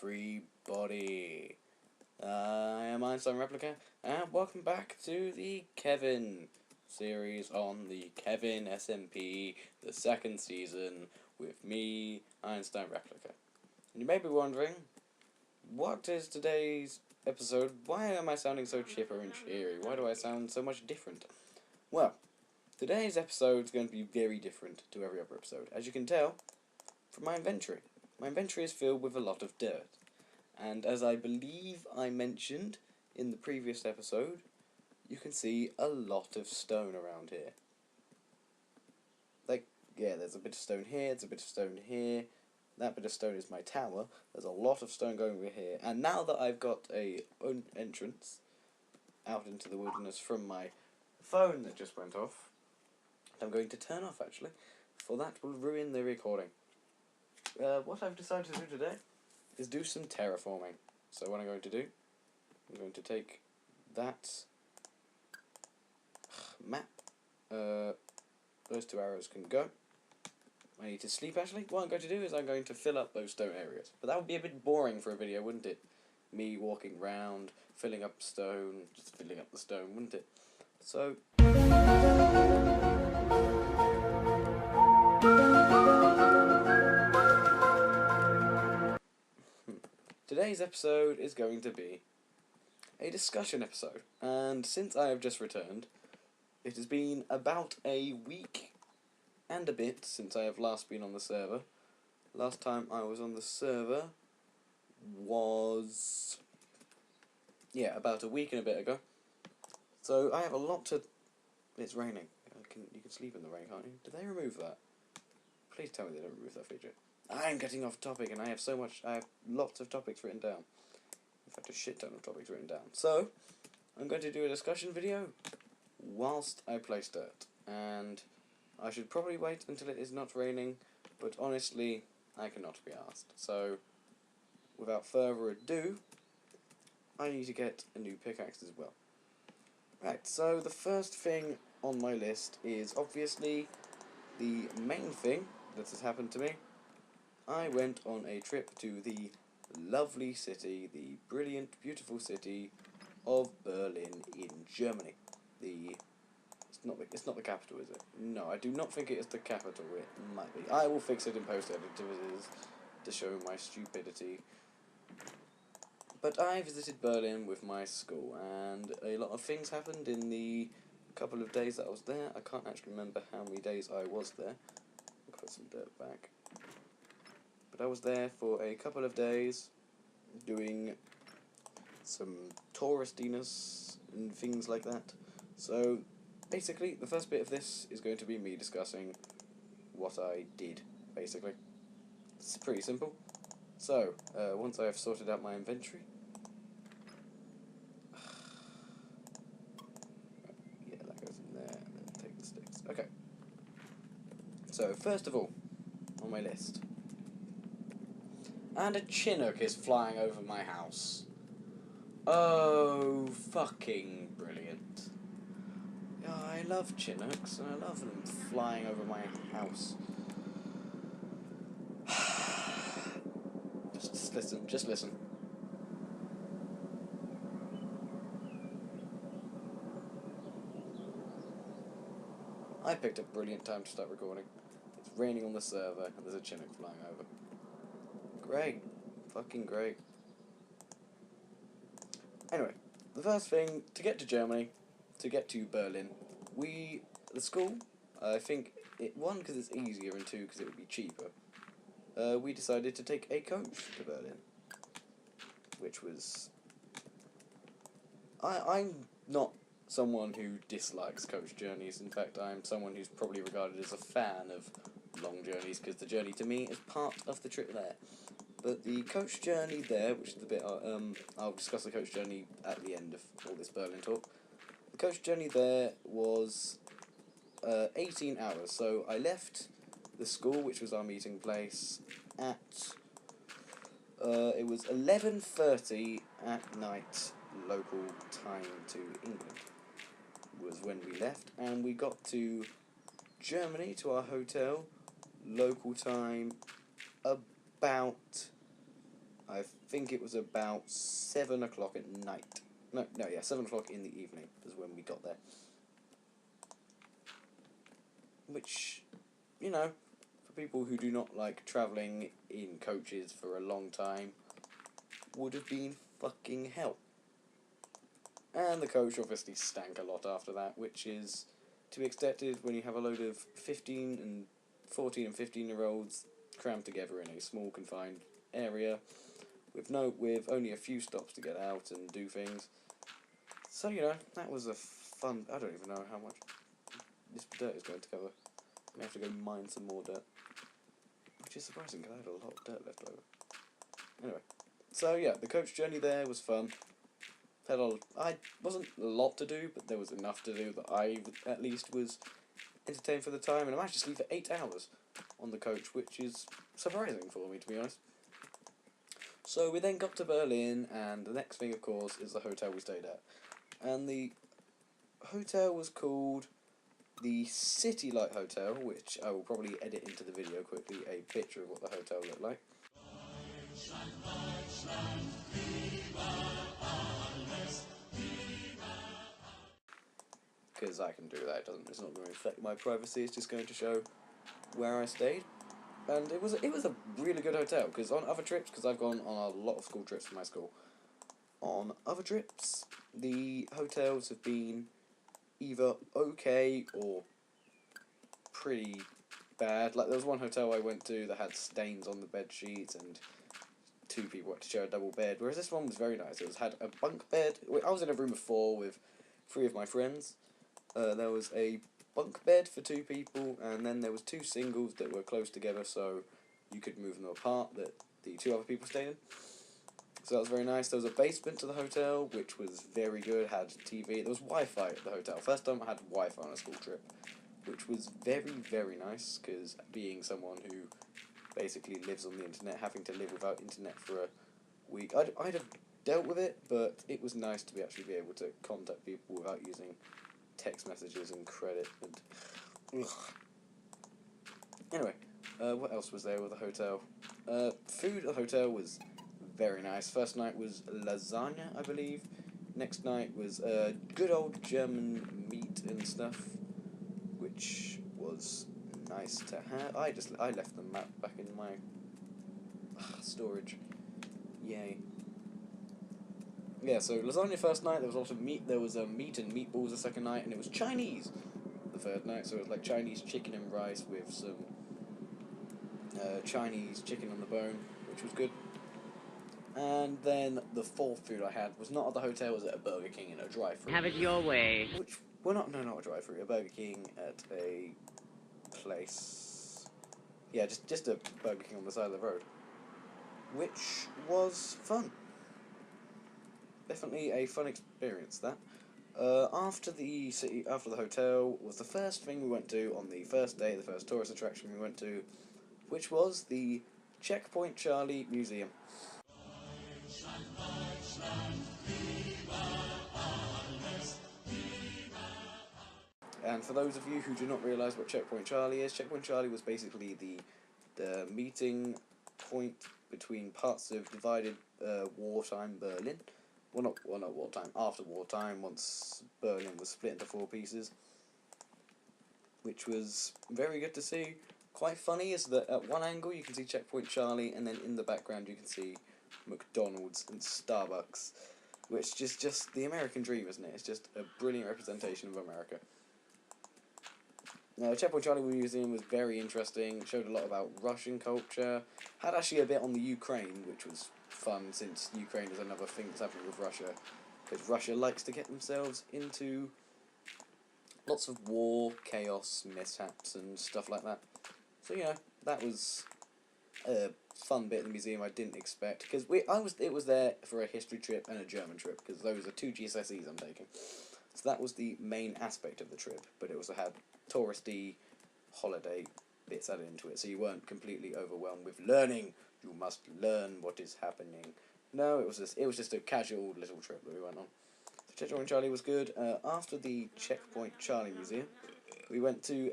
everybody. I am Einstein Replica, and welcome back to the Kevin series on the Kevin SMP, the second season, with me, Einstein Replica. And you may be wondering, what is today's episode? Why am I sounding so chipper and cheery? Why do I sound so much different? Well, today's episode is going to be very different to every other episode, as you can tell from my inventory. My inventory is filled with a lot of dirt, and as I believe I mentioned in the previous episode, you can see a lot of stone around here. There's a bit of stone here, there's a bit of stone here, that bit of stone is my tower, there's a lot of stone going over here, and now that I've got a own entrance out into the wilderness from my phone that just went off, I'm going to turn off actually, for that will ruin the recording. What I've decided to do today is do some terraforming. So what I'm going to do, I'm going to take that map, those two arrows can go. I need to sleep actually. What I'm going to do is I'm going to fill up those stone areas. But that would be a bit boring for a video, wouldn't it? Me walking around, filling up stone, just filling up the stone, wouldn't it? So today's episode is going to be a discussion episode, and since I have just returned, it has been about a week and a bit since I have last been on the server. Last time I was on the server was, about a week and a bit ago. So I have a lot to... It's raining. You can sleep in the rain, can't you? Did they remove that? Please tell me they don't remove that feature. I'm getting off topic, and I have lots of topics written down. In fact, a shit ton of topics written down. So, I'm going to do a discussion video whilst I place dirt. And I should probably wait until it is not raining, but honestly, I cannot be asked. So, without further ado, I need to get a new pickaxe as well. Right, so the first thing on my list is obviously the main thing that has happened to me. I went on a trip to the lovely city, the brilliant, beautiful city of Berlin in Germany. It's not the capital, is it? No, I do not think it is the capital. It might be. I will fix it in post-editors to show my stupidity. But I visited Berlin with my school, and a lot of things happened in the couple of days that I was there. I can't actually remember how many days I was there. I'll put some dirt back. But I was there for a couple of days doing some touristiness and things like that. So basically the first bit of this is going to be me discussing what I did, basically. It's pretty simple. So once I have sorted out my inventory, that goes in there, and then take the sticks. Okay. So first of all, on my list, and a Chinook is flying over my house. Oh, fucking brilliant. Yeah, I love Chinooks, and I love them flying over my house. Just listen. I picked a brilliant time to start recording. It's raining on the server, and there's a Chinook flying over. Great. Fucking great. Anyway, the first thing, to get to Germany, to get to Berlin, the school, I think, one, because it's easier, and two, because it would be cheaper, we decided to take a coach to Berlin, which was... I'm not someone who dislikes coach journeys. In fact, I'm someone who's probably regarded as a fan of long journeys, because the journey to me is part of the trip there. But the coach journey there, which is the bit I'll discuss the coach journey at the end of all this Berlin talk. The coach journey there was 18 hours. So I left the school, which was our meeting place, at it was 11:30 at night local time to England was when we left, and we got to Germany, to our hotel, local time, about I think it was about 7 o'clock at night. No, yeah, 7 o'clock in the evening is when we got there. Which, you know, for people who do not like travelling in coaches for a long time, would have been fucking hell. And the coach obviously stank a lot after that, which is to be expected when you have a load of 14 and 15-year-olds crammed together in a small confined area with only a few stops to get out and do things. So, you know, that was a fun... I don't even know how much this dirt is going to cover. I may have to go mine some more dirt. Which is surprising because I had a lot of dirt left over. Anyway, so yeah, the coach journey there was fun. I wasn't a lot to do, but there was enough to do that I at least was entertained for the time, and I managed to sleep for 8 hours on the coach, which is surprising for me, to be honest. So we then got to Berlin, and the next thing, of course, is the hotel we stayed at. And the hotel was called the City Light Hotel, which I will probably edit into the video quickly, a picture of what the hotel looked like. Because I can do that, it's not going to affect my privacy, it's just going to show where I stayed. And it was a really good hotel, because on other trips, because I've gone on a lot of school trips for my school, on other trips, the hotels have been either okay or pretty bad. Like, there was one hotel I went to that had stains on the bed sheets, and 2 people had to share a double bed, whereas this one was very nice. It had a bunk bed. I was in a room of 4 with 3 of my friends. There was a bunk bed for 2 people, and then there was 2 singles that were close together, so you could move them apart that the 2 other people stayed in. So that was very nice. There was a basement to the hotel, which was very good, had TV. There was Wi-Fi at the hotel. First time I had Wi-Fi on a school trip, which was very, very nice, because being someone who basically lives on the internet, having to live without internet for a week, I'd have dealt with it, but it was nice to actually be able to contact people without using text messages and credit and Anyway, what else was there with the hotel? Food at the hotel was very nice. First night was lasagna, I believe. Next night was good old German meat and stuff, which was nice to have. I left the map back in my storage. Yay. Yeah, so lasagna first night, there was also meat, there was meat and meatballs the second night, and it was Chinese the third night, so it was like Chinese chicken and rice with some Chinese chicken on the bone, which was good. And then the 4th food I had was not at the hotel, it was at a Burger King in a drive-thru. Have it your way. Which, well, not a drive-thru, a Burger King at a place, yeah, just a Burger King on the side of the road, which was fun. Definitely a fun experience, that. After the hotel was the first thing we went to on the first day, the first tourist attraction we went to, which was the Checkpoint Charlie Museum. And for those of you who do not realise what Checkpoint Charlie is, Checkpoint Charlie was basically the meeting point between parts of divided wartime Berlin. Well, not wartime, after wartime, once Berlin was split into 4 pieces. Which was very good to see. Quite funny is that at one angle you can see Checkpoint Charlie, and then in the background you can see McDonald's and Starbucks. Which is just the American dream, isn't it? It's just a brilliant representation of America. Now, Checkpoint Charlie Museum was very interesting, showed a lot about Russian culture, had actually a bit on the Ukraine, which was fun, since Ukraine is another thing that's happening with Russia, because Russia likes to get themselves into lots of war, chaos, mishaps, and stuff like that. So, yeah, that was a fun bit of the museum I didn't expect, because it was there for a history trip and a German trip, because those are 2 GCSEs I'm taking. So that was the main aspect of the trip, but it also had touristy holiday bits added into it, so you weren't completely overwhelmed with learning. You must learn what is happening. No, it was just a casual little trip that we went on. So Checkpoint Charlie was good. After the Checkpoint Charlie Museum, we went to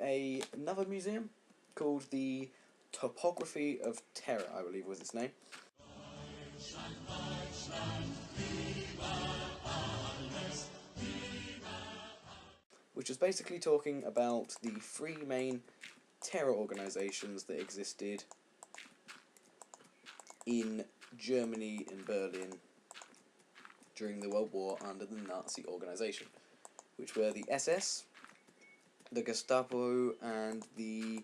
another museum called the Topography of Terror, I believe was its name. which was basically talking about the three main terror organisations that existed in Germany and Berlin during the World War under the Nazi organisation, which were the SS, the Gestapo, and the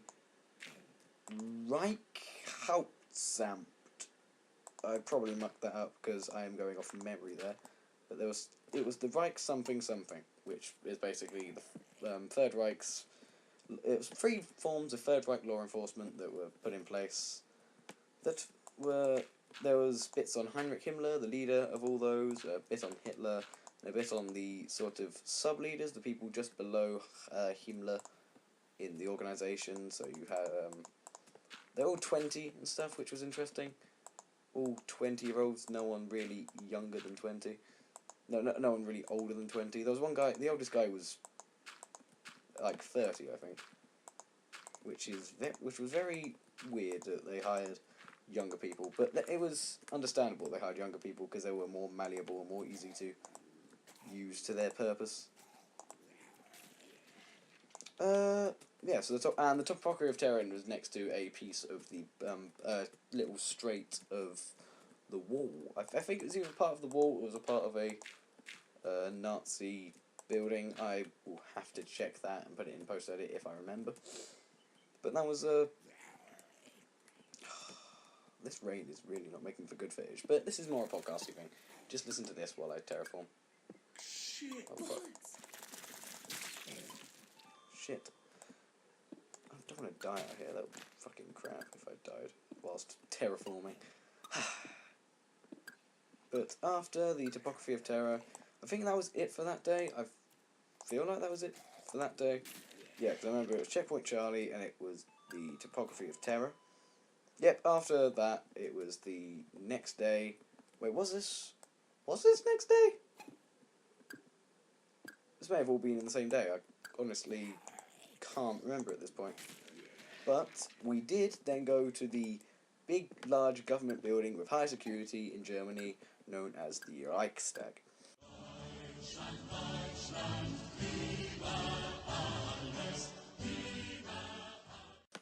Reichshauptamt. I probably mucked that up because I am going off memory there, but it was the Reich something something, which is basically the Third Reich's. It was three forms of Third Reich law enforcement that were put in place. That were there was bits on Heinrich Himmler, the leader of all those, a bit on Hitler, and a bit on the sort of sub-leaders, the people just below Himmler in the organisation. So you had they're all 20 and stuff, which was interesting. All 20-year-olds, no one really younger than 20. No one really older than 20. There was one guy, the oldest guy was like 30, I think, which was very weird that they hired younger people, but it was understandable they hired younger people because they were more malleable and more easy to use to their purpose. Yeah, so the topography of Terran was next to a piece of the little strait of the wall. I think it was either part of the wall or it was a part of a Nazi building. I will have to check that and put it in post-edit if I remember. But that was this rain is really not making for good footage, but this is more a podcasty thing. Just listen to this while I terraform. Shit. Oh, fuck. Shit. I don't want to die out here. That would be fucking crap if I died whilst terraforming. But after the topography of terror, I think that was it for that day. I feel like that was it for that day. Yeah, because I remember it was Checkpoint Charlie and it was the topography of terror. Yep, after that, it was the next day. Wait, was this next day? This may have all been in the same day. I honestly can't remember at this point. But we did then go to the big, large government building with high security in Germany, known as the Reichstag.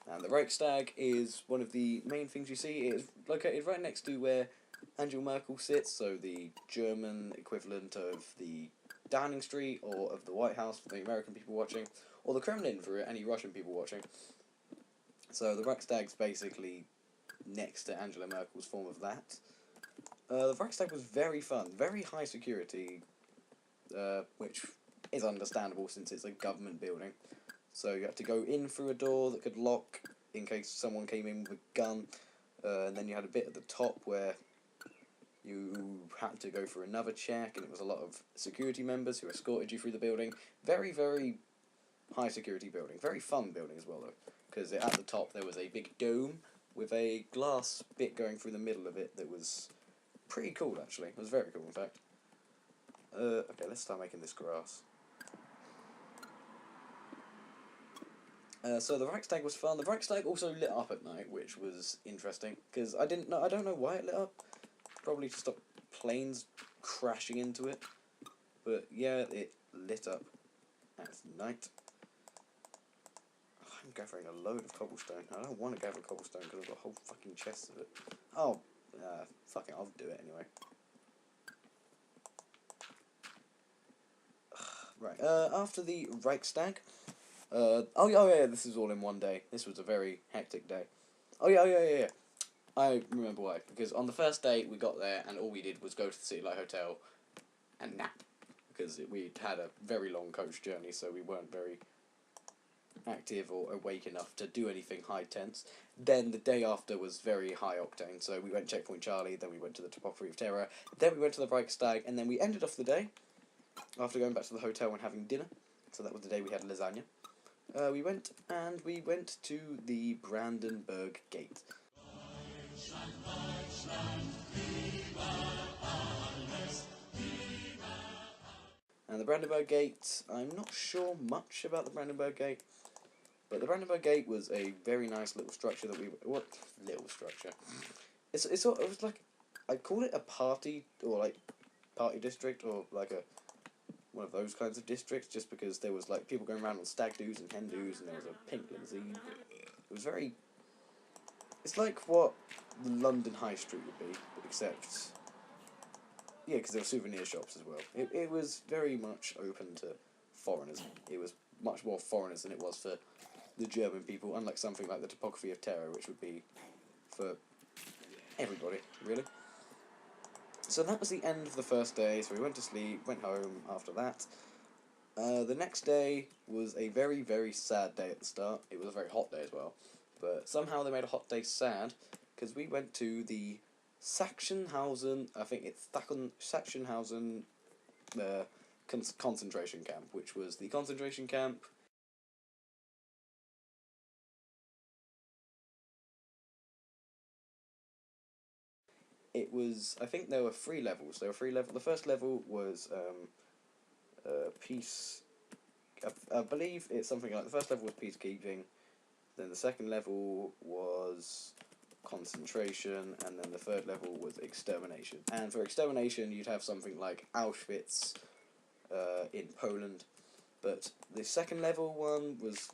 And the Reichstag is one of the main things you see. It is located right next to where Angela Merkel sits, so the German equivalent of the Downing Street or of the White House for the American people watching, or the Kremlin for any Russian people watching. So the Reichstag's basically next to Angela Merkel's form of that. The Reichstag was very fun, very high security, which is understandable since it's a government building. So you had to go in through a door that could lock in case someone came in with a gun, and then you had a bit at the top where you had to go for another check, and it was a lot of security members who escorted you through the building. Very, very high security building. Very fun building as well, though, because at the top there was a big dome with a glass bit going through the middle of it that was pretty cool, actually. It was very cool, in fact. Okay, let's start making this grass. So the Reichstag was fun. The Reichstag also lit up at night, which was interesting, because I don't know why it lit up. Probably to stop planes crashing into it. But yeah, it lit up at night. I'm gathering a load of cobblestone. I don't want to gather cobblestone because I've got a whole fucking chest of it. Oh, fuck it, I'll do it anyway. Right, after the Reichstag, oh yeah, this is all in one day. This was a very hectic day. Oh yeah. I remember why. Because on the first day, we got there, and all we did was go to the City Light Hotel and nap. Because we'd had a very long coach journey, so we weren't very active or awake enough to do anything high tense. Then the day after was very high octane, so we went Checkpoint Charlie, then we went to the Topography of Terror, then we went to the Reichstag, and then we ended off the day after going back to the hotel and having dinner. So that was the day we had lasagna. We went to the Brandenburg Gate. And the Brandenburg Gate, I'm not sure much about the Brandenburg Gate, but the Brandenburg Gate was a very nice little structure that little structure. It was like I'd call it a party, or like party district, or like a one of those kinds of districts, just because there was like people going around on stag doos and hen doos, and there was a pink limousine. It was very. It's like what the London High Street would be, except yeah, because there were souvenir shops as well. It was very much open to foreigners. It was much more foreigners than it was for the German people, unlike something like the Topography of Terror, which would be for everybody, really. So that was the end of the first day, so we went to sleep, went home after that. The next day was a very, very sad day at the start. It was a very hot day as well. But somehow they made a hot day sad, because we went to the Sachsenhausen, I think it's Sachsenhausen concentration camp, which was the concentration camp. It was, I think there were 3 levels. There were 3 levels. The first level was peace. I believe it's something like the first level was peacekeeping. Then the second level was concentration, and then the third level was extermination. And for extermination, you'd have something like Auschwitz in Poland. But the second level one was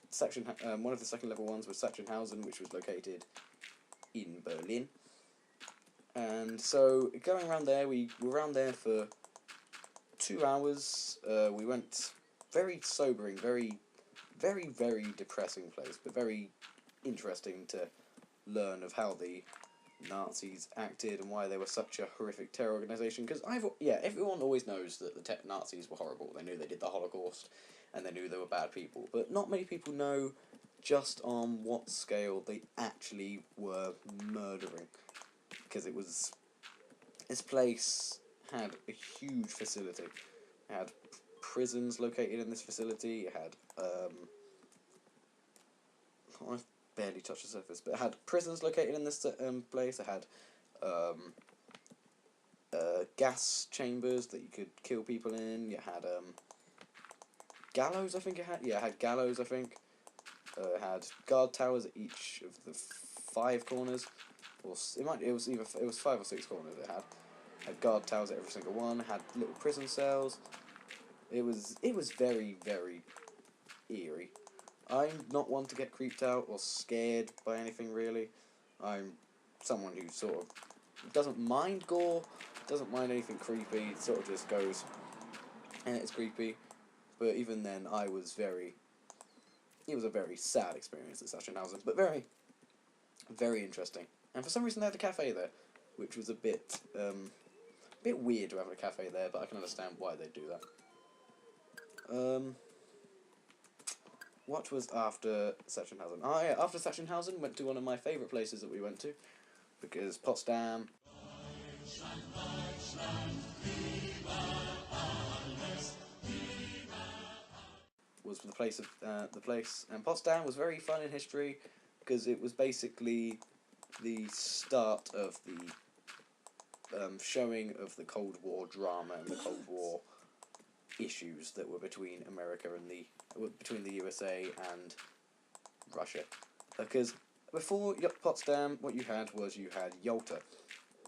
one of the second level ones was Sachsenhausen, which was located in Berlin. And so going around there, we were around there for 2 hours. We went very sobering, very, very, very depressing place, but very interesting to learn of how the Nazis acted and why they were such a horrific terror organisation. Because everyone always knows that the Nazis were horrible. They knew they did the Holocaust, and they knew they were bad people. But not many people know just on what scale they actually were murdering. Because this place had a huge facility. It had prisons located in this facility. It had I've barely touched the surface, but it had prisons located in this place. It had gas chambers that you could kill people in. You had gallows, I think it had. Yeah, it had gallows, I think. It had guard towers at each of the 5 corners. Or it was 5 or 6 corners it had. Had guard towers at every single one. Had little prison cells. It was very, very eerie. I'm not one to get creeped out or scared by anything really. I'm someone who sort of doesn't mind gore, doesn't mind anything creepy. Sort of just goes, and it's creepy. But even then, it was a very sad experience at Sachsenhausen, but very, very interesting. And for some reason, they had a cafe there, which was a bit weird to have a cafe there, but I can understand why they do that. What was after Sachsenhausen? Oh yeah, after Sachsenhausen, went to one of my favourite places that we went to, because Potsdam was the place, and Potsdam was very fun in history, because it was basically the start of the showing of the Cold War drama and the Cold War issues that were between between the USA and Russia. Because before Potsdam, what you had Yalta,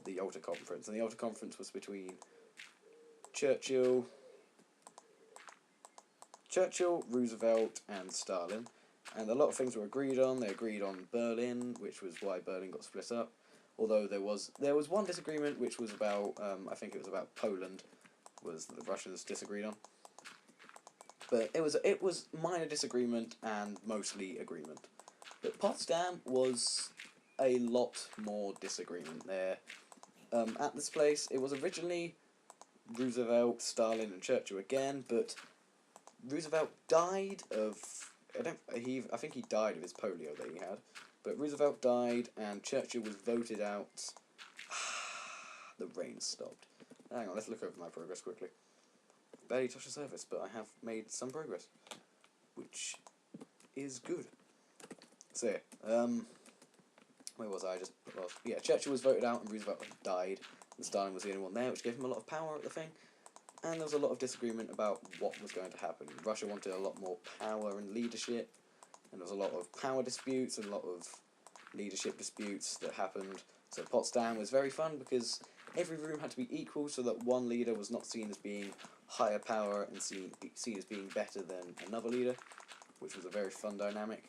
the Yalta Conference, and the Yalta Conference was between Churchill, Roosevelt, and Stalin, and a lot of things were agreed on. They agreed on Berlin, which was why Berlin got split up. Although there was one disagreement, which was about I think it was about Poland, was the Russians disagreed on. But it was minor disagreement and mostly agreement. But Potsdam was a lot more disagreement there. At this place, it was originally Roosevelt, Stalin, and Churchill again, but Roosevelt died of I think he died of his polio that he had. But Roosevelt died, and Churchill was voted out. The rain stopped. Hang on, let's look over my progress quickly. Barely touched the surface, but I have made some progress, which is good. So yeah, where was I? Churchill was voted out and Roosevelt died, and Stalin was the only one there, which gave him a lot of power at the thing. And there was a lot of disagreement about what was going to happen. Russia wanted a lot more power and leadership, and there was a lot of power disputes and a lot of leadership disputes that happened. So Potsdam was very fun because every room had to be equal so that one leader was not seen as being higher power and seen as being better than another leader, which was a very fun dynamic.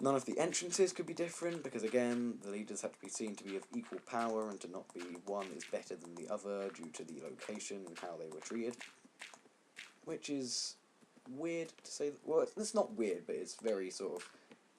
None of the entrances could be different, because again, the leaders had to be seen to be of equal power and to not be one is better than the other due to the location and how they were treated. Which is weird to say. Well, it's not weird, but it's very sort of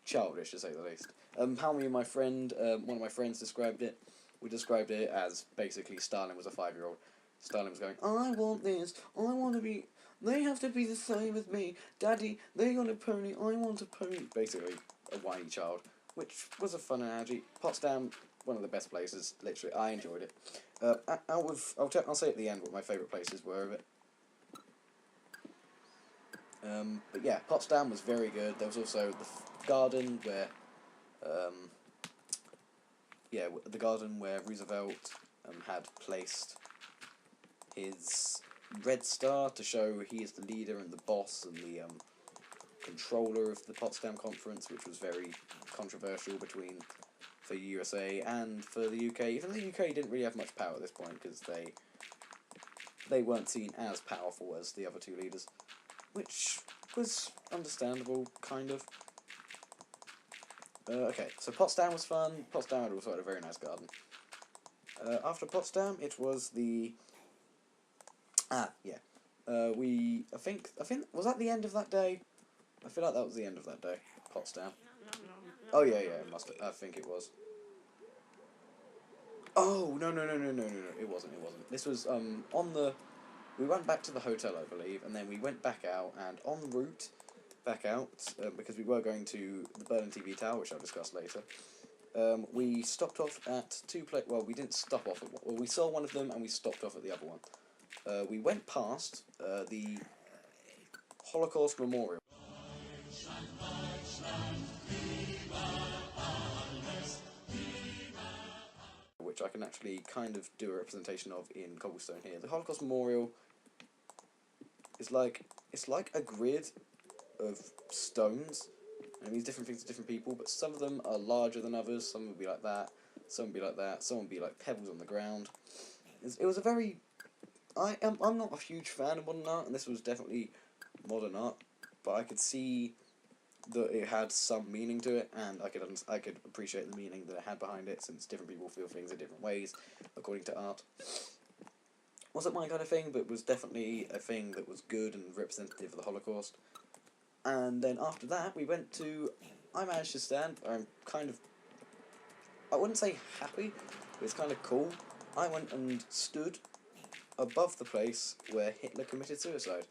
childish to say the least. How me and my friend, one of my friends described it. We described it as basically Stalin was a 5-year-old. Stalin was going, I want this, I want to be, they have to be the same as me. Daddy, they got a pony, I want a pony. Basically, a whiny child, which was a fun analogy. Potsdam, one of the best places, literally, I enjoyed it. I'll say at the end what my favourite places were of it. But yeah, Potsdam was very good. There was also the garden where, the garden where Roosevelt had placed his red star to show he is the leader and the boss and the controller of the Potsdam Conference, which was very controversial for USA and for the UK. Even the UK didn't really have much power at this point because they weren't seen as powerful as the other two leaders, which was understandable, kind of. Okay, so Potsdam was fun. Potsdam had also had a very nice garden. After Potsdam, it was the... I think, was that the end of that day? I feel like that was the end of that day, Potsdam. Oh, yeah, it must have. I think it was. Oh, no, it wasn't. This was, we went back to the hotel, I believe, and then we went back out, and en route back out, because we were going to the Berlin TV Tower, which I'll discuss later, we stopped off at well, we didn't stop off at one. Well, we saw one of them, and we stopped off at the other one. We went past the Holocaust Memorial, which I can actually kind of do a representation of in cobblestone here. The Holocaust Memorial is it's like a grid of stones, and it means different things to different people, but some of them are larger than others. Some would be like that, some would be like that, some would be like pebbles on the ground. It was a very... I'm not a huge fan of modern art, and this was definitely modern art, but I could see that it had some meaning to it, and I could appreciate the meaning that it had behind it, since different people feel things in different ways according to art. Wasn't my kind of thing, but was definitely a thing that was good and representative of the Holocaust. And then after that, we went to... I managed to stand. I'm kind of... I wouldn't say happy, but it's kind of cool. I went and stood above the place where Hitler committed suicide.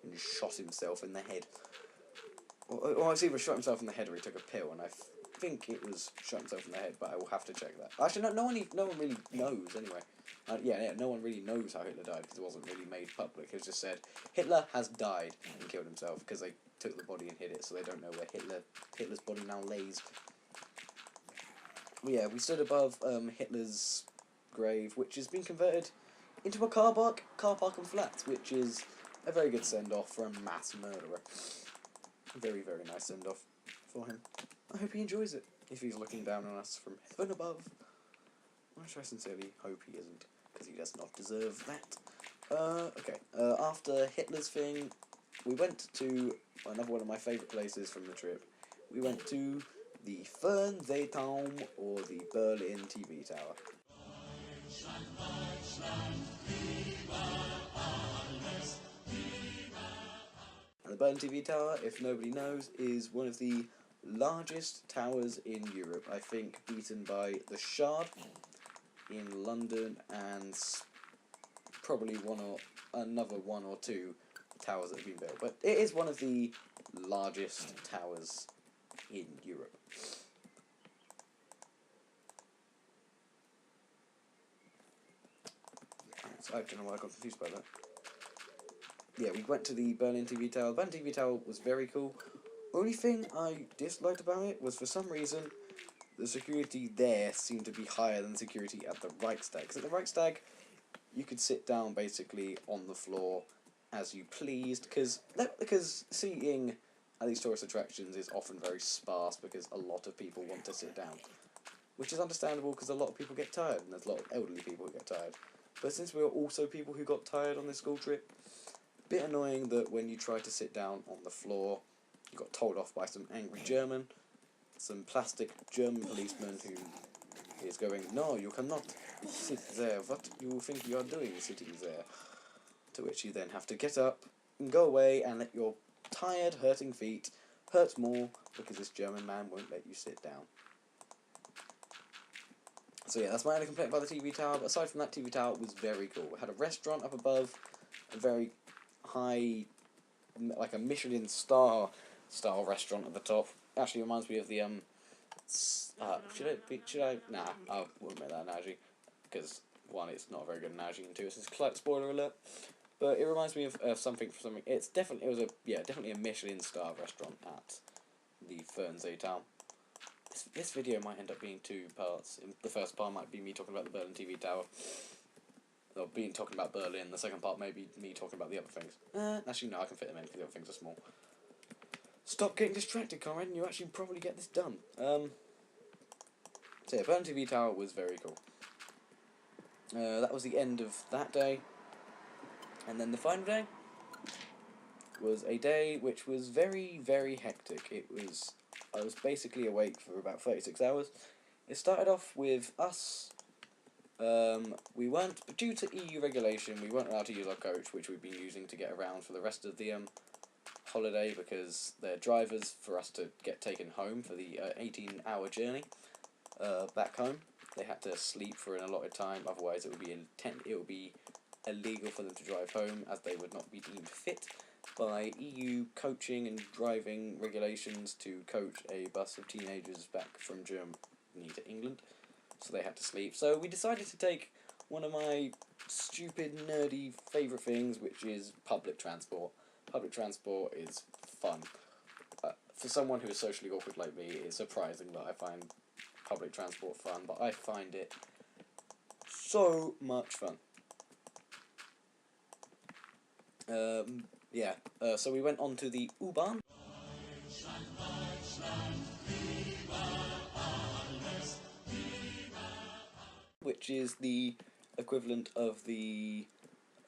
And shot himself in the head. Well, it's either shot himself in the head or he took a pill, and I think it was shot himself in the head, but I will have to check that. Actually, no one really knows, anyway. No one really knows how Hitler died, because it wasn't really made public. It was just said, Hitler has died and killed himself, because they took the body and hid it, so they don't know where Hitler's body now lays. Well, yeah, we stood above Hitler's grave, which has been converted into a car park and flats, which is a very good send-off for a mass murderer. Very, very nice send-off for him. I hope he enjoys it, if he's looking down on us from heaven above. Which I sincerely hope he isn't, because he does not deserve that. Okay, after Hitler's thing, we went to another one of my favourite places from the trip. We went to the Fernsehturm, or the Berlin TV Tower. And the Berlin TV Tower, if nobody knows, is one of the largest towers in Europe. I think beaten by the Shard in London, and probably another one or two towers that have been built. But it is one of the largest towers in Europe. I don't know why I got confused by that. Yeah, we went to the Berlin TV Tower. The Berlin TV Tower was very cool. Only thing I disliked about it was, for some reason, the security there seemed to be higher than security at the Reichstag. Because at the Reichstag, you could sit down basically on the floor as you pleased, because seeing at these tourist attractions is often very sparse because a lot of people want to sit down. Which is understandable because a lot of people get tired, and there's a lot of elderly people who get tired. But since we were also people who got tired on this school trip, a bit annoying that when you tried to sit down on the floor, you got told off by some angry German, some plastic German policeman who is going, "No, you cannot sit there. What do you think you are doing sitting there?" To which you then have to get up and go away and let your tired, hurting feet hurt more because this German man won't let you sit down. So yeah, that's my only complaint about the TV tower, but aside from that, TV tower was very cool. It had a restaurant up above, a very high, like a Michelin star style restaurant at the top. Actually reminds me of the, should I, nah, I wouldn't make that analogy, because one, it's not a very good analogy, and two, it's a slight spoiler alert, but it reminds me of something, definitely a Michelin star restaurant at the Fernseh Town. This video might end up being 2 parts. The first part might be me talking about the Berlin TV tower, or talking about Berlin. The second part may be me talking about the other things. Actually, no, I can fit them in because the other things are small. Stop getting distracted, Conrad, and you actually probably get this done. So yeah, Berlin TV tower was very cool. That was the end of that day, and then the final day was a day which was very, very hectic. I was basically awake for about 36 hours. It started off with us, we weren't, due to EU regulation, we weren't allowed to use our coach, which we've been using to get around for the rest of the holiday, because they're drivers for us to get taken home for the 18-hour journey back home. They had to sleep for an allotted time, otherwise it would be illegal for them to drive home, as they would not be deemed fit by EU coaching and driving regulations to coach a bus of teenagers back from Germany to England. So they had to sleep. So we decided to take one of my stupid, nerdy favourite things, which is public transport. Public transport is fun. For someone who is socially awkward like me, it's surprising that I find public transport fun, but I find it so much fun. So we went on to the U-Bahn, which is the equivalent of the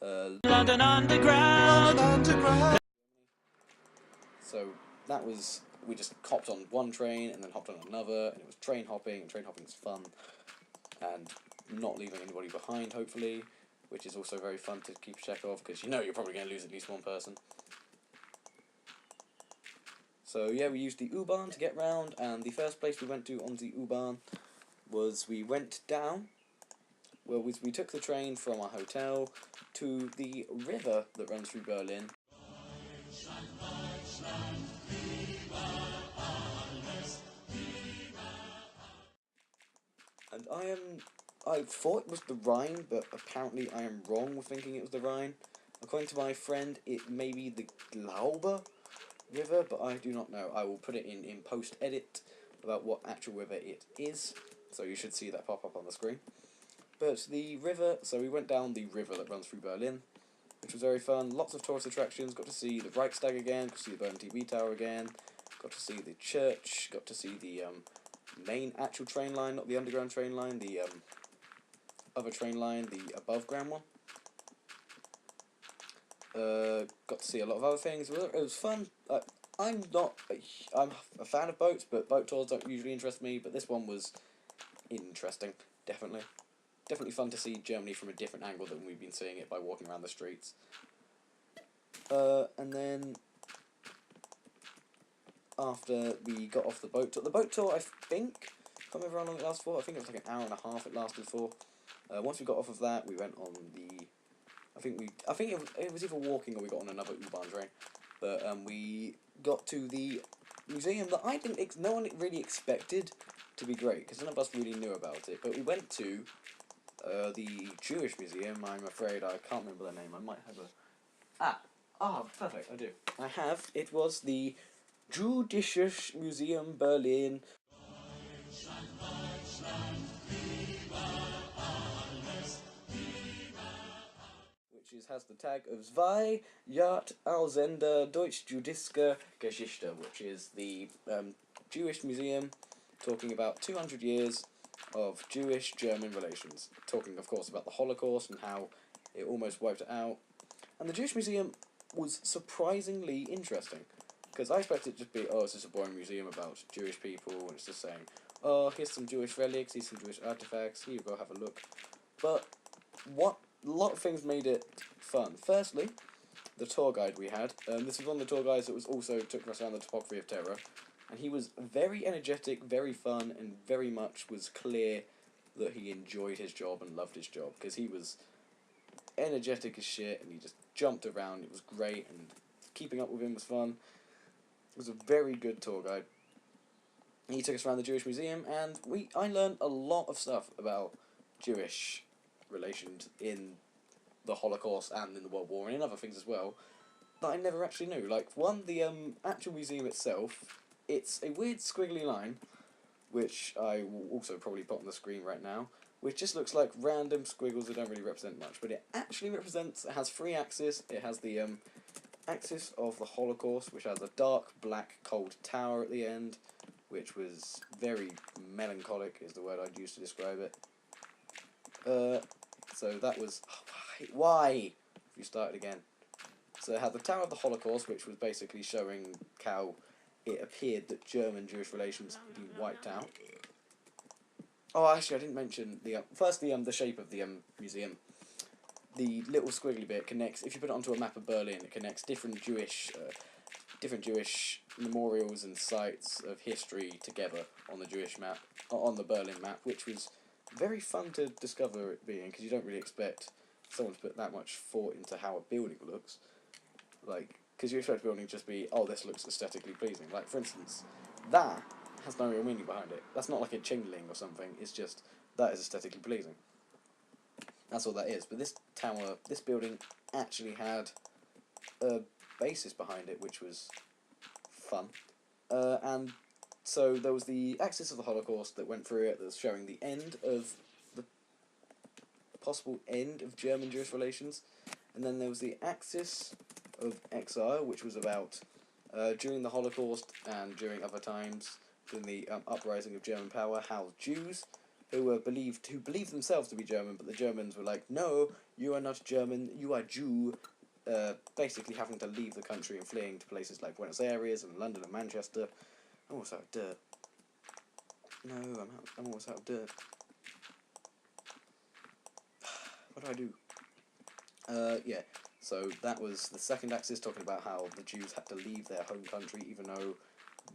London Underground. So that was, we just hopped on one train and then hopped on another, and it was train hopping, and train hopping is fun, and not leaving anybody behind, hopefully, which is also very fun to keep track of, because you know you're probably going to lose at least one person. So yeah, we used the U-Bahn to get round, and the first place we went to on the U-Bahn was we took the train from our hotel to the river that runs through Berlin. And I thought it was the Rhine, but apparently I am wrong with thinking it was the Rhine. According to my friend, it may be the Glaube river, but I do not know. I will put it in post-edit about what actual river it is, so you should see that pop up on the screen. But the river, so we went down the river that runs through Berlin, which was very fun. Lots of tourist attractions, got to see the Reichstag again, got to see the Berlin TV Tower again, got to see the church, got to see the main actual train line, not the underground train line, the other train line, the above ground one. Got to see a lot of other things. It was fun. I'm a fan of boats, but boat tours don't usually interest me, but this one was interesting, definitely. Definitely fun to see Germany from a different angle than we've been seeing it by walking around the streets. And then after we got off the boat tour, I think, I can't remember how long it lasted for, I think it was like an hour and a half it lasted for. Once we got off of that, we went on the, I think it was either walking or we got on another U-Bahn train, but we got to the museum that no one really expected to be great, because none of us really knew about it, but we went to the Jewish Museum. I'm afraid I can't remember the name. I might have perfect, I do. It was the Judisches Museum Berlin, which has the tag of Zwei Jahr Ausländer Deutsch-Jüdische Geschichte, which is the Jewish museum talking about 200 years of Jewish-German relations, talking, of course, about the Holocaust and how it almost wiped it out. And the Jewish museum was surprisingly interesting, because I expected it to be, oh, it's just a boring museum about Jewish people, and it's just saying, oh, here's some Jewish relics, here's some Jewish artifacts, here you go, have a look. But a lot of things made it fun. Firstly, the tour guide we had. This was one of the tour guides that was also took us around the topography of Terra, and he was very energetic, very fun, and very much was clear that he enjoyed his job and loved his job, because he was energetic as shit, and he just jumped around. It was great, and keeping up with him was fun. It was a very good tour guide. He took us around the Jewish museum, and I learned a lot of stuff about Jewish relations in the Holocaust and in the World War, and in other things as well, that I never actually knew. Like, one, the actual museum itself, it's a weird squiggly line, which I will also probably put on the screen right now, which just looks like random squiggles that don't really represent much, but it actually represents, it has 3 axes. It has the axis of the Holocaust, which has a dark, black, cold tower at the end, which was very melancholic, is the word I'd use to describe it. So that was... Why? If you start it again. So it had the Tower of the Holocaust, which was basically showing how it appeared that German-Jewish relations had been wiped out. Oh, actually, I didn't mention the... first, the shape of the museum. The little squiggly bit connects... If you put it onto a map of Berlin, it connects different Jewish memorials and sites of history together on the Jewish map, on the Berlin map, which was very fun to discover it being, because you don't really expect someone to put that much thought into how a building looks. Like, because you expect a building to just be, oh, this looks aesthetically pleasing. Like, for instance, that has no real meaning behind it. That's not like a Chingling or something. It's just, that is aesthetically pleasing. That's all that is. But this tower, this building actually had a basis behind it, which was fun. And so there was the axis of the Holocaust that went through it, that was showing the end of the possible end of German-Jewish relations. And then there was the axis of exile, which was about during the Holocaust and during other times, during the uprising of German power, how Jews who believed themselves to be German, but the Germans were like, no, you are not German, you are Jew, basically having to leave the country and fleeing to places like Buenos Aires and London and Manchester. I'm almost out of dirt. No, I'm almost out of dirt. What do I do? Yeah, so that was the second axis, talking about how the Jews had to leave their home country, even though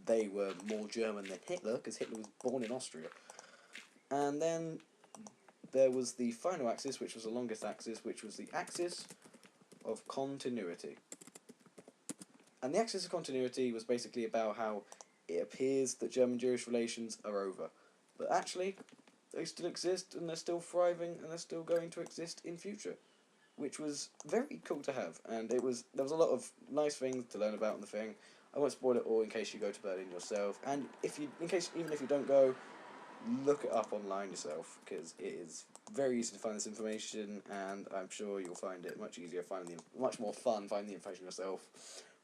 they were more German than Hitler, because Hitler was born in Austria. And then there was the final axis, which was the longest axis, which was the axis of continuity. And the axis of continuity was basically about how it appears that German-Jewish relations are over. But actually, they still exist, and they're still thriving, and they're still going to exist in future. Which was very cool to have, and there was a lot of nice things to learn about in the thing. I won't spoil it all in case you go to Berlin yourself, and even if you don't go, look it up online yourself, because it is very easy to find this information, and I'm sure you'll find it much more fun finding the information yourself,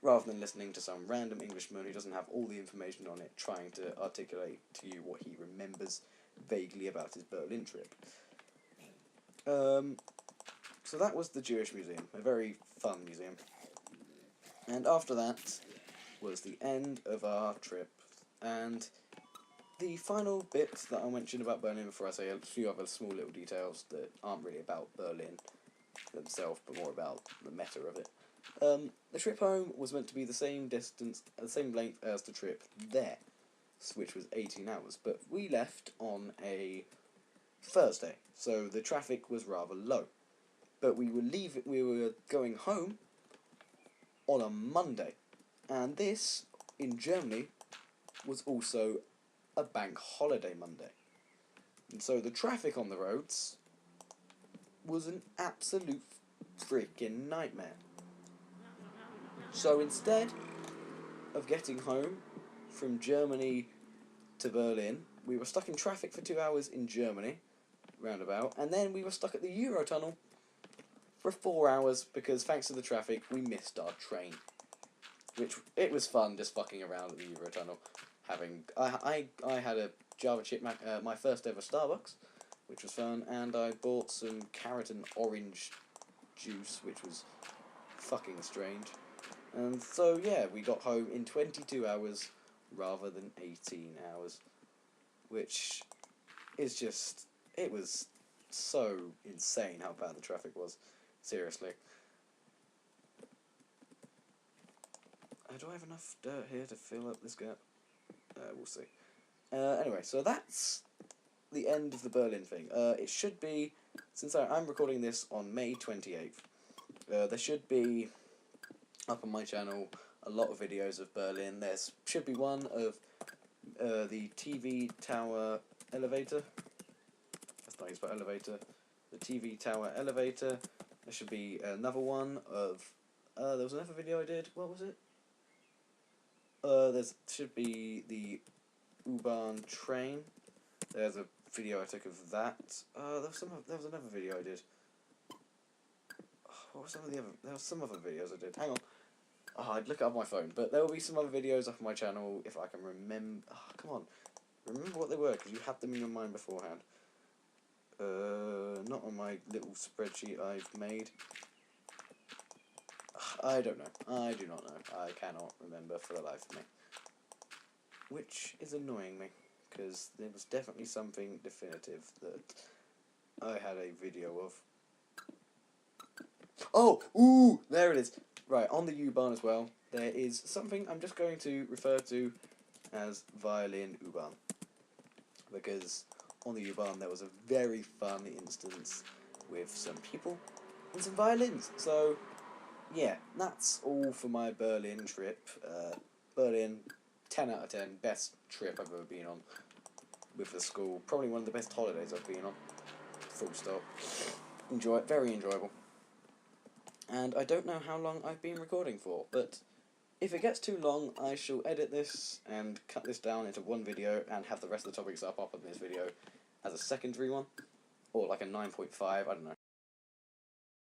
rather than listening to some random Englishman who doesn't have all the information on it, trying to articulate to you what he remembers vaguely about his Berlin trip. So that was the Jewish Museum, a very fun museum. And after that was the end of our trip, and the final bit that I'll mention about Berlin before I say a few other small little details that aren't really about Berlin themselves, but more about the meta of it. The trip home was meant to be the same distance, the same length as the trip there, which was 18 hours, but we left on a Thursday, so the traffic was rather low. But we were going home on a Monday, and this, in Germany, was also a bank holiday Monday. And so the traffic on the roads was an absolute freaking nightmare. So instead of getting home from Germany to Berlin, we were stuck in traffic for 2 hours in Germany, roundabout, and then we were stuck at the Eurotunnel for 4 hours because thanks to the traffic we missed our train. Which, it was fun just fucking around at the Eurotunnel. I had a Java chip, my first ever Starbucks, which was fun, and I bought some carrot and orange juice, which was fucking strange. And so, yeah, we got home in 22 hours rather than 18 hours. Which is just, it was so insane how bad the traffic was. Seriously. Do I have enough dirt here to fill up this gap? We'll see. Anyway, so that's the end of the Berlin thing. It should be, since I'm recording this on May 28th, there should be, up on my channel, a lot of videos of Berlin. There should be one of the TV tower elevator. That's not used by elevator. The TV tower elevator. There should be another one of, there was another video I did. What was it? There should be the U-Bahn train. There's a video I took of that. There was another video I did. What were some of the other? There were some other videos I did. Hang on. I'd look it up on my phone. But there will be some other videos up on my channel if I can remember. Come on, remember what they were because you had them in your mind beforehand. Not on my little spreadsheet I've made. I don't know. I do not know. I cannot remember for the life of me. Which is annoying me, because there was definitely something definitive that I had a video of. Oh! Ooh! There it is! Right, on the U-Bahn as well, there is something I'm just going to refer to as violin U-Bahn. Because on the U-Bahn there was a very fun instance with some people and some violins. So, yeah, that's all for my Berlin trip. Berlin, 10 out of 10, best trip I've ever been on with the school. Probably one of the best holidays I've been on. Full stop. Very enjoyable. And I don't know how long I've been recording for, but if it gets too long, I shall edit this and cut this down into one video and have the rest of the topics up on this video as a secondary one. Or like a 9.5, I don't know.